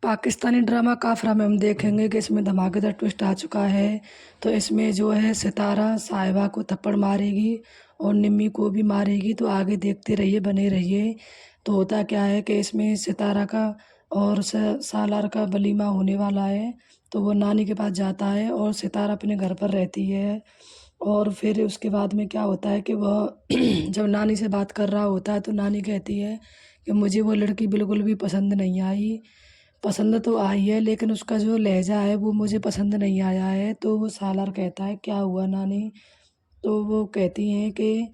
Pakistani drama काफ़रा में हम देखेंगे कि इसमें धमाकेदार ट्विस्ट आ चुका है। तो इसमें जो है सितारा साहिबा को थप्पड़ मारेगी और निम्मी को भी मारेगी। तो आगे देखते रहिए, बने रहिए। तो होता क्या है कि इसमें सितारा का और सालार का वलीमा होने वाला है। तो वो नानी के पास जाता है और सितारा अपने घर पर रहती है। और फिर उसके बाद में क्या होता है कि वह जब नानी से बात कर रहा होता है तो नानी कहती है कि मुझे वो लड़की बिल्कुल भी पसंद नहीं आई। पसंद तो आई है लेकिन उसका जो लहज़ा है वो मुझे पसंद नहीं आया है। तो वो सालार कहता है, क्या हुआ नानी? तो वो कहती हैं कि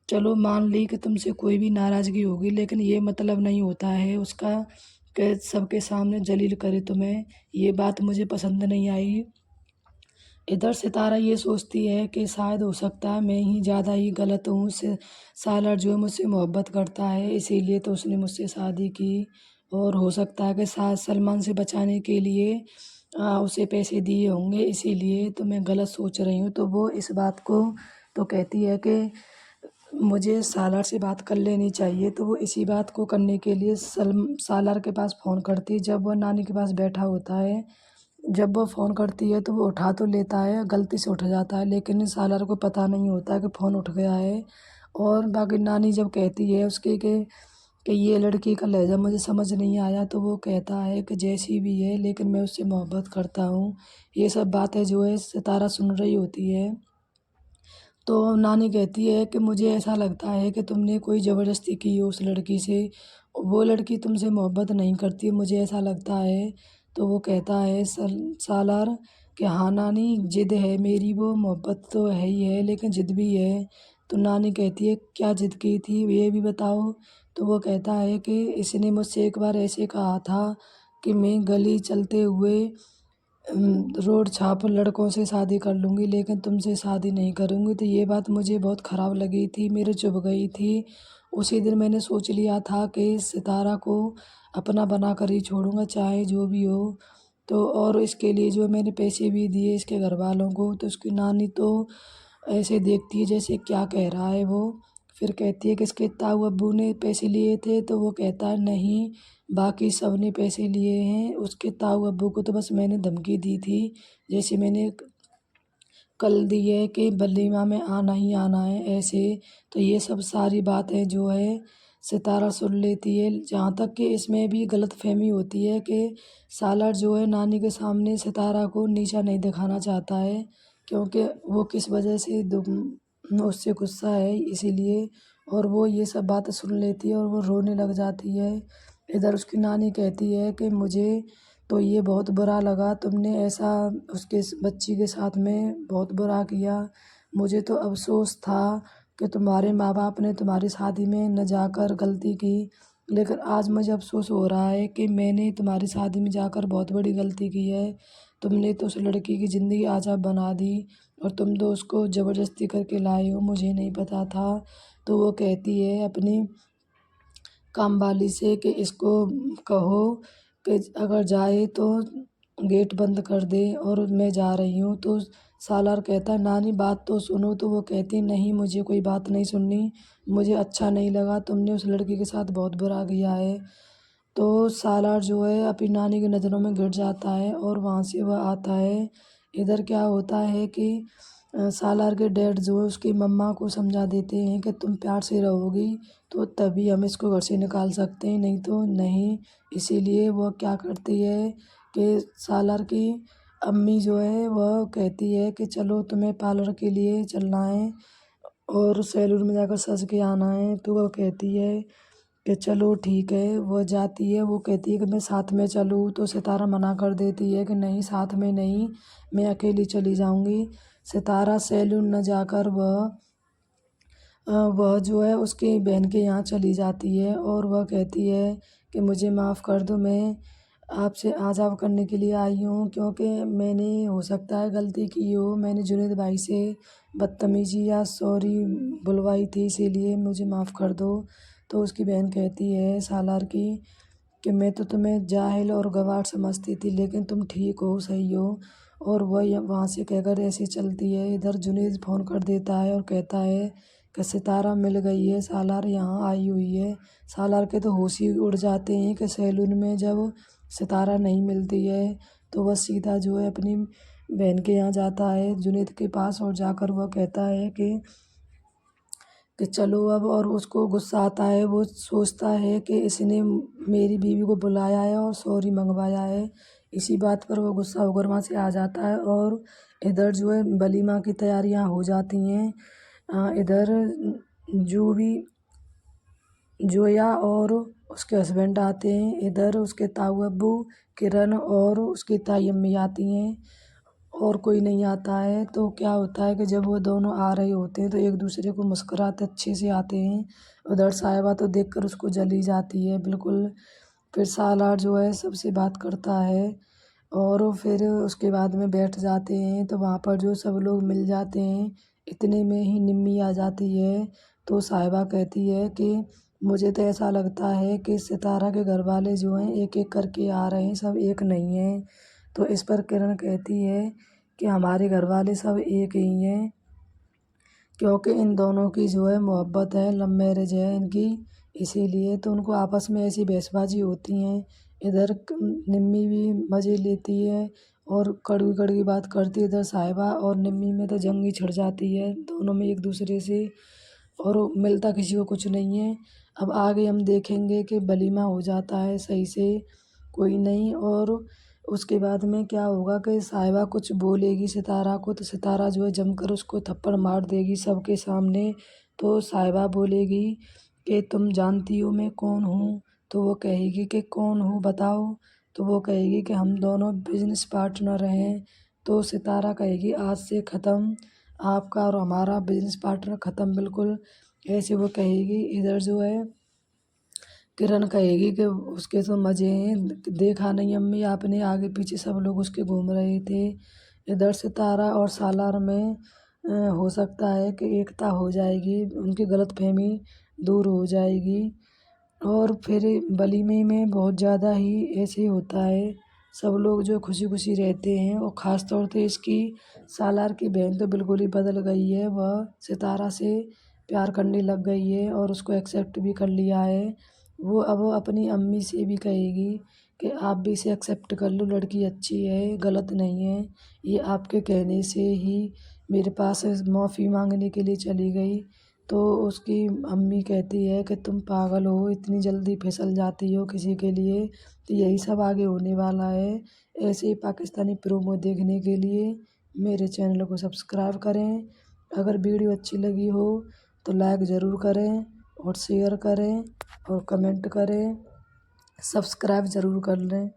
चलो मान ली कि तुमसे कोई भी नाराज़गी होगी, लेकिन ये मतलब नहीं होता है उसका कि सबके सामने जलील करे तुम्हें। ये बात मुझे पसंद नहीं आई। इधर सितारा ये सोचती है कि शायद हो सकता है मैं ही ज़्यादा ही गलत हूँ। से सालार जो है मुझसे मोहब्बत करता है, इसीलिए तो उसने मुझसे शादी की। और हो सकता है कि सलमान से बचाने के लिए उसे पैसे दिए होंगे, इसीलिए तो मैं गलत सोच रही हूँ। तो वो इस बात को तो कहती है कि मुझे सालार से बात कर लेनी चाहिए। तो वो इसी बात को करने के लिए सालार के पास फ़ोन करती है जब वह नानी के पास बैठा होता है। जब वो फ़ोन करती है तो वो उठा तो लेता है, गलती से उठ जाता है, लेकिन सालार को पता नहीं होता कि फ़ोन उठ गया है। और बाकी नानी जब कहती है उसके कि ये लड़की का लहज़ा मुझे समझ नहीं आया, तो वो कहता है कि जैसी भी है लेकिन मैं उससे मोहब्बत करता हूँ। ये सब बातें जो है सितारा सुन रही होती है। तो नानी कहती है कि मुझे ऐसा लगता है कि तुमने कोई ज़बरदस्ती की हो उस लड़की से। वो लड़की तुमसे मोहब्बत नहीं करती, मुझे ऐसा लगता है। तो वो कहता है सालार कि हाँ नानी, ज़िद है मेरी, वो मोहब्बत तो है ही है लेकिन ज़िद भी है। तो नानी कहती है, क्या ज़िद की थी ये भी बताओ। तो वो कहता है कि इसने मुझसे एक बार ऐसे कहा था कि मैं गली चलते हुए रोड छाप लड़कों से शादी कर लूँगी लेकिन तुमसे शादी नहीं करूँगी। तो ये बात मुझे बहुत ख़राब लगी थी, मेरे चुभ गई थी। उसी दिन मैंने सोच लिया था कि सितारा को अपना बना कर ही छोड़ूँगा, चाहे जो भी हो। तो और इसके लिए जो मैंने पैसे भी दिए इसके घरवालों को। तो उसकी नानी तो ऐसे देखती है जैसे क्या कह रहा है वो। फिर कहती है कि इसके ताऊ अब्बू ने पैसे लिए थे? तो वो कहता है नहीं, बाकी सब ने पैसे लिए हैं। उसके ताऊ अब्बू को तो बस मैंने धमकी दी थी, जैसे मैंने कल दी है कि वलीमा में आना ही आना है ऐसे। तो ये सब सारी बातें जो है सितारा सुन लेती है। जहाँ तक कि इसमें भी गलतफ़हमी होती है कि सालार जो है नानी के सामने सितारा को नीचा नहीं दिखाना चाहता है, क्योंकि वो किस वजह से उससे गुस्सा है इसीलिए। और वो ये सब बातें सुन लेती है और वो रोने लग जाती है। इधर उसकी नानी कहती है कि मुझे तो ये बहुत बुरा लगा, तुमने ऐसा उसके बच्ची के साथ में बहुत बुरा किया। मुझे तो अफ़सोस था कि तुम्हारे माँ बाप ने तुम्हारी शादी में न जाकर गलती की, लेकिन आज मुझे अफ़सोस हो रहा है कि मैंने तुम्हारी शादी में जाकर बहुत बड़ी गलती की है। तुमने तो उस लड़की की ज़िंदगी आज़ाब बना दी और तुम तो उसको ज़बरदस्ती करके लाए हो, मुझे नहीं पता था। तो वो कहती है अपनी कामवाली से कि इसको कहो कि अगर जाए तो गेट बंद कर दे और मैं जा रही हूँ। तो सालार कहता है, नानी बात तो सुनो। तो वो कहती नहीं, मुझे कोई बात नहीं सुननी, मुझे अच्छा नहीं लगा, तुमने उस लड़की के साथ बहुत बुरा किया है। तो सालार जो है अपनी नानी की नज़रों में गिर जाता है और वहाँ से वह आता है। इधर क्या होता है कि सालार के डैड जो है उसकी मम्मा को समझा देते हैं कि तुम प्यार से रहोगी तो तभी हम इसको घर से निकाल सकते हैं, नहीं तो नहीं। इसीलिए वह क्या करती है कि सालार की अम्मी जो है वह कहती है कि चलो तुम्हें पार्लर के लिए चलना है और सैलून में जाकर सज के आना है। तो वह कहती है कि चलो ठीक है। वह जाती है, वो कहती है कि मैं साथ में चलूँ। तो सितारा मना कर देती है कि नहीं, साथ में नहीं, मैं अकेली चली जाऊँगी। सितारा सैलून न जाकर वह जो है उसकी बहन के यहाँ चली जाती है और वह कहती है कि मुझे माफ़ कर दो, मैं आपसे आज़ाव करने के लिए आई हूँ, क्योंकि मैंने हो सकता है गलती की हो, मैंने जुनैद भाई से बदतमीज़ी या सॉरी बुलवाई थी, इसीलिए मुझे माफ़ कर दो। तो उसकी बहन कहती है सालार की कि मैं तो तुम्हें जाहिल और गँवार समझती थी, लेकिन तुम ठीक हो, सही हो। और वह वहाँ से कहकर ऐसे चलती है। इधर जुनैद फ़ोन कर देता है और कहता है कि सितारा मिल गई है, सालार यहाँ आई हुई है। सालार के तो होश ही उड़ जाते हैं कि सैलून में जब सितारा नहीं मिलती है तो वह सीधा जो है अपनी बहन के यहाँ जाता है जुनैद के पास, और जाकर वह कहता है कि चलो अब, और उसको गुस्सा आता है। वो सोचता है कि इसने मेरी बीवी को बुलाया है और सॉरी मंगवाया है। इसी बात पर वो गुस्सा होकर वहाँ से आ जाता है, और इधर जो है वलीमा की तैयारियाँ हो जाती हैं। इधर जो भी जोया और उसके हस्बैंड आते हैं, इधर उसके ताऊ अब्बू, किरण और उसकी ताई अम्मी आती हैं, और कोई नहीं आता है। तो क्या होता है कि जब वो दोनों आ रहे होते हैं तो एक दूसरे को मुस्कुराते अच्छे से आते हैं। उधर साहिबा तो देखकर उसको जली जाती है बिल्कुल। फिर सालार जो है सबसे बात करता है, और फिर उसके बाद में बैठ जाते हैं तो वहाँ पर जो सब लोग मिल जाते हैं। इतने में ही निम्मी आ जाती है। तो साहिबा कहती है कि मुझे तो ऐसा लगता है कि सितारा के घर वाले जो हैं एक एक करके आ रहे हैं, सब एक नहीं हैं। तो इस पर किरण कहती है कि हमारे घर वाले सब एक ही हैं, क्योंकि इन दोनों की जो है मोहब्बत है, लव मैरिज है इनकी, इसीलिए तो उनको आपस में ऐसी बहसबाजी होती हैं। इधर निम्मी भी मज़े लेती है और कड़वी कड़वी बात करती है। इधर साहिबा और निम्मी में तो जंग ही छिड़ जाती है दोनों में एक दूसरे से, और मिलता किसी को कुछ नहीं है। अब आगे हम देखेंगे कि वलीमा हो जाता है सही से, कोई नहीं, और उसके बाद में क्या होगा कि साहिबा कुछ बोलेगी सितारा को, तो सितारा जो है जमकर उसको थप्पड़ मार देगी सबके सामने। तो साहिबा बोलेगी कि तुम जानती हो मैं कौन हूँ? तो वो कहेगी कि कौन हो बताओ? तो वो कहेगी कि हम दोनों बिजनेस पार्टनर हैं। तो सितारा कहेगी आज से ख़त्म, आपका और हमारा बिजनेस पार्टनर ख़त्म बिल्कुल, ऐसे वो कहेगी। इधर जो है किरण कहेगी कि उसके तो मज़े हैं, देखा नहीं अम्मी आपने, आगे पीछे सब लोग उसके घूम रहे थे। इधर सितारा और सालार में हो सकता है कि एकता हो जाएगी, उनकी गलतफहमी दूर हो जाएगी। और फिर वलीमे में बहुत ज़्यादा ही ऐसे होता है, सब लोग जो खुशी खुशी रहते हैं। और ख़ास तौर पे इसकी सालार की बहन तो बिल्कुल ही बदल गई है, वह सितारा से प्यार करने लग गई है और उसको एक्सेप्ट भी कर लिया है। वो अब अपनी अम्मी से भी कहेगी कि आप भी इसे एक्सेप्ट कर लो, लड़की अच्छी है, गलत नहीं है। ये आपके कहने से ही मेरे पास माफ़ी मांगने के लिए चली गई। तो उसकी अम्मी कहती है कि तुम पागल हो, इतनी जल्दी फिसल जाती हो किसी के लिए, तो यही सब आगे होने वाला है। ऐसे ही पाकिस्तानी प्रोमो देखने के लिए मेरे चैनल को सब्सक्राइब करें। अगर वीडियो अच्छी लगी हो तो लाइक ज़रूर करें और शेयर करें और कमेंट करें, सब्सक्राइब ज़रूर कर लें।